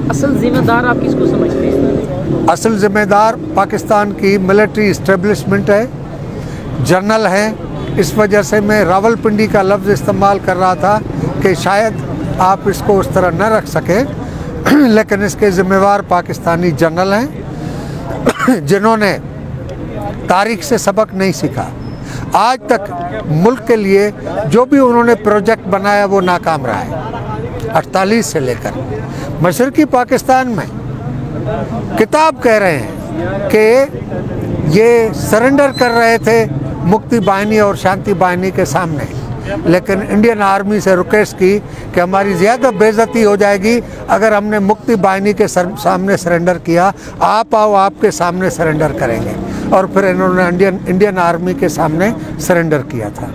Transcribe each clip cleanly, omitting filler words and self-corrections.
असल जिम्मेदार आप किसको समझते हैं? असल जिम्मेदार पाकिस्तान की मिलिट्री इस्टेब्लिशमेंट है, जनरल हैं। इस वजह से मैं रावलपिंडी का लफ्ज़ इस्तेमाल कर रहा था कि शायद आप इसको उस तरह न रख सकें, लेकिन इसके ज़िम्मेवार पाकिस्तानी जनरल हैं जिन्होंने तारीख से सबक नहीं सीखा। आज तक मुल्क के लिए जो भी उन्होंने प्रोजेक्ट बनाया वो नाकाम रहा है। 48 से लेकर मशरक़ी पाकिस्तान में किताब कह रहे हैं कि ये सरेंडर कर रहे थे मुक्ति बाहिनी और शांति बाहिनी के सामने, लेकिन इंडियन आर्मी से रिक्वेस्ट की कि हमारी ज़्यादा बेइज्जती हो जाएगी अगर हमने मुक्ति बाहिनी के सामने सरेंडर किया, आप आओ आपके सामने सरेंडर करेंगे। और फिर इन्होंने इंडियन आर्मी के सामने सरेंडर किया था।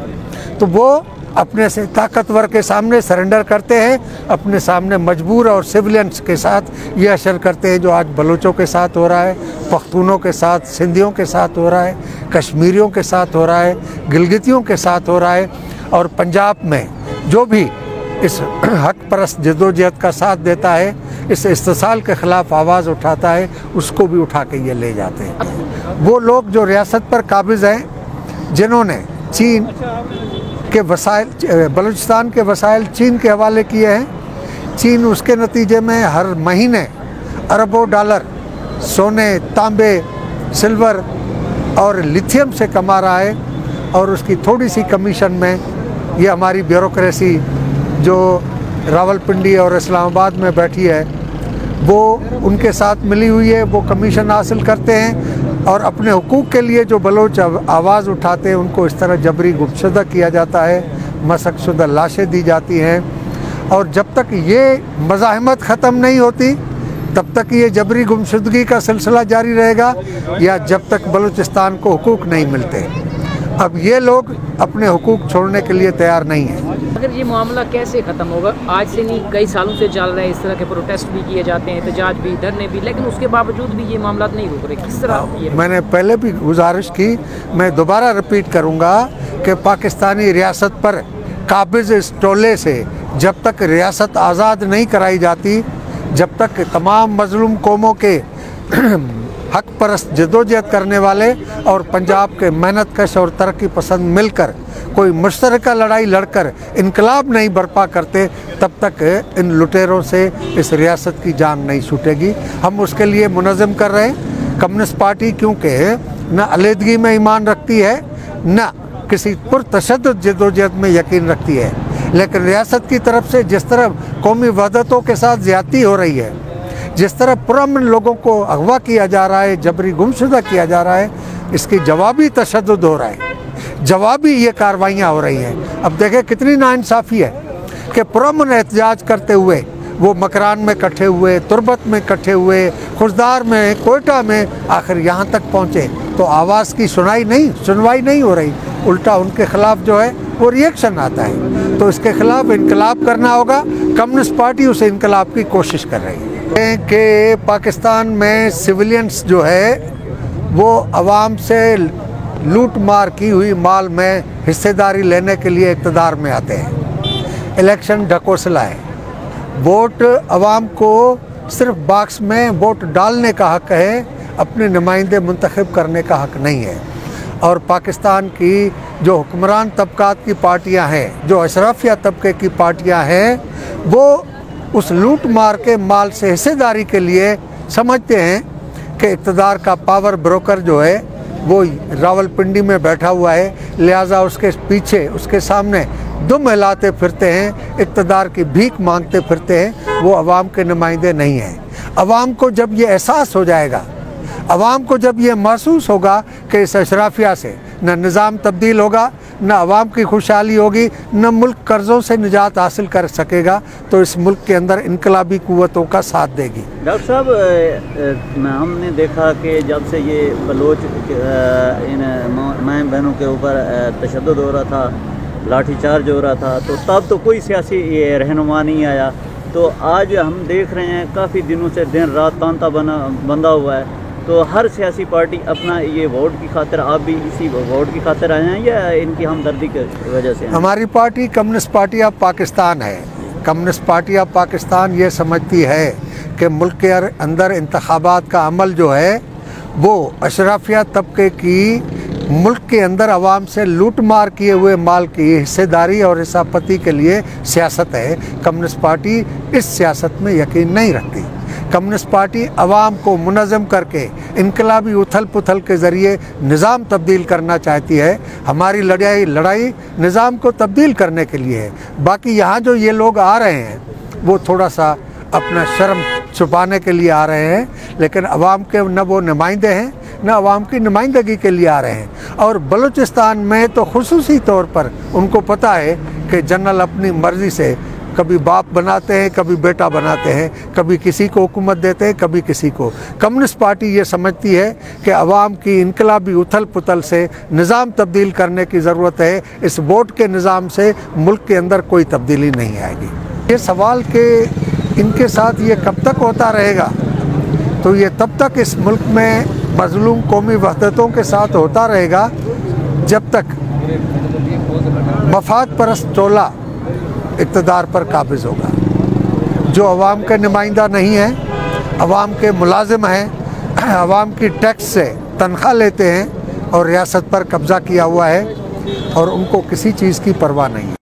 तो वो अपने से ताकतवर के सामने सरेंडर करते हैं, अपने सामने मजबूर और सिविलियंस के साथ ये असर करते हैं जो आज बलूचों के साथ हो रहा है, पख्तूनों के साथ, सिंधियों के साथ हो रहा है, कश्मीरियों के साथ हो रहा है, गिलगितियों के साथ हो रहा है। और पंजाब में जो भी इस हक परस्त जद्दोजहद का साथ देता है, इस इस्तिसाल के ख़िलाफ़ आवाज़ उठाता है, उसको भी उठा के ये ले जाते हैं। वो लोग जो रियासत पर काबिज़ हैं, जिन्होंने चीन के वसाइल, बलूचिस्तान के वसाइल चीन के हवाले किए हैं, चीन उसके नतीजे में हर महीने अरबों डॉलर सोने, तांबे, सिल्वर और लिथियम से कमा रहा है। और उसकी थोड़ी सी कमीशन में ये हमारी ब्यूरोक्रेसी जो रावलपिंडी और इस्लामाबाद में बैठी है वो उनके साथ मिली हुई है, वो कमीशन हासिल करते हैं और अपने हुकूक के लिए जो बलोच आवाज़ उठाते हैं उनको इस तरह जबरी गुमशुदा किया जाता है, मसकशुदा लाशें दी जाती हैं। और जब तक ये मज़ाहमत ख़त्म नहीं होती तब तक ये जबरी गुमशुदगी का सिलसिला जारी रहेगा, या जब तक बलूचिस्तान को हुकूक नहीं मिलते। अब ये लोग अपने हुकूक छोड़ने के लिए तैयार नहीं हैं। अगर ये मामला कैसे ख़त्म होगा? आज से नहीं, कई सालों से चल रहा है, इस तरह के प्रोटेस्ट भी किए जाते हैं, एहतजाज भी, धरने भी, लेकिन उसके बावजूद भी ये मामला नहीं रुक रहे। किस तरह ये? मैंने पहले भी गुजारिश की, मैं दोबारा रिपीट करूँगा कि पाकिस्तानी रियासत पर काबिज़ इस टोले से जब तक रियासत आज़ाद नहीं कराई जाती, जब तक तमाम मजलूम कौमों के हक परस्त जद्दोजहद करने वाले और पंजाब के मेहनत कश और तरक्की पसंद मिलकर कोई मुश्तरका लड़ाई लड़कर इनकलाब नहीं बर्पा करते, तब तक इन लुटेरों से इस रियासत की जान नहीं छूटेगी। हम उसके लिए मुनज़्ज़म कर रहे हैं। कम्युनिस्ट पार्टी क्योंकि न अलहदगी में ईमान रखती है, न किसी पुरतशद्दुद जद्दोजहद में यकीन रखती है, लेकिन रियासत की तरफ से जिस तरह कौमी वहदतों के साथ ज़्यादती हो रही है, जिस तरह पुरअमन लोगों को अगवा किया जा रहा है, जबरी गुमशुदा किया जा रहा है, इसकी जवाबी तशद्दुद हो रहा है, जवाबी ये कार्रवाइयाँ हो रही हैं। अब देखें कितनी नाइंसाफ़ी है कि पुरअमन एहतजाज करते हुए वो मकरान में इकट्ठे हुए, तुरबत में इकट्ठे हुए, खुशदार में, कोयटा में, आखिर यहाँ तक पहुँचे तो आवाज़ की सुनवाई नहीं हो रही। उल्टा उनके ख़िलाफ़ जो है वो रिएक्शन आता है। तो इसके ख़िलाफ़ इनकलाब करना होगा। कम्युनिस्ट पार्टी उसे इनकलाब की कोशिश कर रही है कि पाकिस्तान में सिविलियंस जो है वो आवाम से लूट मार की हुई माल में हिस्सेदारी लेने के लिए इक़्तिदार में आते हैं। इलेक्शन ढकोसला है। वोट आवाम को सिर्फ बॉक्स में वोट डालने का हक़ है, अपने नुमाइंदे मुंतखब करने का हक़ नहीं है। और पाकिस्तान की जो हुक्मरान तबकात की पार्टियां हैं, जो अशराफिया तबके की पार्टियां हैं, वो उस लूट मार के माल से हिस्सेदारी के लिए समझते हैं कि इक़्तिदार का पावर ब्रोकर जो है वो रावलपिंडी में बैठा हुआ है, लिहाजा उसके पीछे, उसके सामने दुम हिलाते फिरते हैं, इक़्तिदार की भीख मांगते फिरते हैं। वो अवाम के नुमाइंदे नहीं हैं। अवाम को जब ये एहसास हो जाएगा, अवाम को जब ये महसूस होगा कि इस अशराफिया से न निज़ाम तब्दील होगा, न अवाम की खुशहाली होगी, न मुल्क कर्ज़ों से निजात हासिल कर सकेगा, तो इस मुल्क के अंदर इनकलाबी क़ुव्वतों का साथ देगी। डॉक्टर साहब, हमने देखा कि जब से ये बलोच इन माँ बहनों के ऊपर तशद्दुद हो रहा था, लाठीचार्ज हो रहा था, तो तब तो कोई सियासी रहनुमा नहीं आया। तो आज हम देख रहे हैं काफ़ी दिनों से दिन रात तांता बंधा हुआ है। तो हर सियासी पार्टी अपना ये वोट की खातिर, आप भी इसी वोट की खातिर आए हैं या इनकी हमदर्दी की वजह से? हमारी party communist party of Pakistan है। कम्युनिस्ट पार्टी ऑफ पाकिस्तान ये समझती है कि मुल्क के अंदर इंतखाबात का अमल जो है वो अशराफिया तबके की मुल्क के अंदर आवाम से लूट मार किए हुए माल की हिस्सेदारी और हिस्सापति के लिए सियासत है। कम्युनिस्ट पार्टी इस सियासत में यकीन नहीं रखती। कम्युनिस्ट पार्टी आवाम को मुनज़्ज़म करके इनकलाबी उथल पुथल के ज़रिए निज़ाम तब्दील करना चाहती है। हमारी लड़ाई निज़ाम को तब्दील करने के लिए है। बाकी यहाँ जो ये लोग आ रहे हैं वो थोड़ा सा अपना शर्म छुपाने के लिए आ रहे हैं, लेकिन अवाम के न वो नुमाइंदे हैं न अवाम की नुमाइंदगी के लिए आ रहे हैं। और बलूचिस्तान में तो खुसूसी तौर पर उनको पता है कि जनरल अपनी मर्ज़ी से कभी बाप बनाते हैं, कभी बेटा बनाते हैं, कभी किसी को हुकूमत देते हैं, कभी किसी को। कम्युनिस्ट पार्टी ये समझती है कि अवाम की इनकलाबी उथल पुथल से निज़ाम तब्दील करने की ज़रूरत है। इस वोट के निज़ाम से मुल्क के अंदर कोई तब्दीली नहीं आएगी। ये सवाल कि इनके साथ ये कब तक होता रहेगा, तो ये तब तक इस मुल्क में मज़लूम कौमी वहदतों के साथ होता रहेगा जब तक मफाद परस्त टोला इक़्तिदार पर काबिज़ होगा। जो अवाम के नुमाइंदा नहीं है, अवाम के मुलाजिम हैं, अवाम की टैक्स से तनख्वाह लेते हैं और रियासत पर कब्ज़ा किया हुआ है और उनको किसी चीज़ की परवाह नहीं है।